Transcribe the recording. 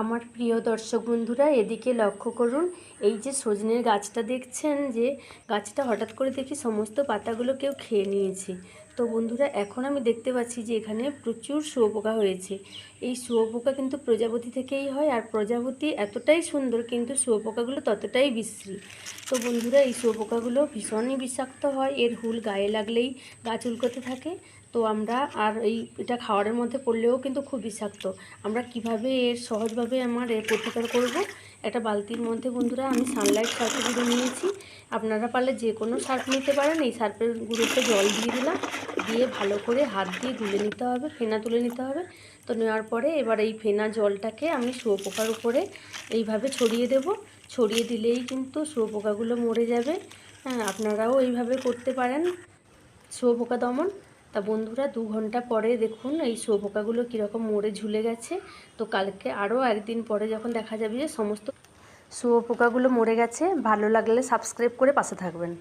আমার প্রিয় দর্শক বন্ধুরা, এদিকে লক্ষ্য করুন। এই যে সজনের গাছটা দেখছেন, যে গাছটা হঠাৎ করে দেখি সমস্ত পাতাগুলো কেউ খেয়ে নিয়েছে। তো বন্ধুরা, এখন আমি দেখতে পাচ্ছি যে এখানে প্রচুর শুঁয়োপোকা হয়েছে। এই শুঁয়োপোকা কিন্তু প্রজাপতি থেকেই হয়, আর প্রজাপতি এতটাই সুন্দর কিন্তু শুঁয়োপোকাগুলো ততটাই বিশ্রী। তো বন্ধুরা, এই শুঁয়োপোকাগুলো ভীষণই বিষাক্ত হয়, এর হুল গায়ে লাগলেই গা চুলকোতে থাকে। তো আমরা এটা খাওয়ারের মধ্যে পড়লেও কিন্তু খুব বিষাক্ত। আমরা কিভাবে এর সহজভাবে এর প্রতিকার করব, একটা বালতির মধ্যে বন্ধুরা আমি সানলাইট সার্ফের গুঁড়ো নিয়েছি। আপনারা পারলে যে কোনো সার্ফ নিতে পারেন। এই সার্ফের গুঁড়োতে জল দিয়ে দিলাম, দিয়ে ভালো করে হাত দিয়ে গুলে নিতে হবে, ফেনা তুলে নিতে হবে। তো নেওয়ার পরে এবার এই ফেনা জলটাকে আমি শুঁয়োপোকার উপরে এইভাবে ছড়িয়ে দেব। ছড়িয়ে দিলেই কিন্তু শুঁয়োপোকাগুলো মরে যাবে। হ্যাঁ, আপনারাও এইভাবে করতে পারেন শুঁয়োপোকা দমন। তা বন্ধুরা, 2 ঘন্টা পরে দেখুন এই শুঁয়োপোকাগুলো কীরকম মরে ঝুলে গেছে। তো কালকে আরও একদিন পরে যখন দেখা যাবে যে সমস্ত শুঁয়োপোকাগুলো মরে গেছে। ভালো লাগলে সাবস্ক্রাইব করে পাশে থাকবেন।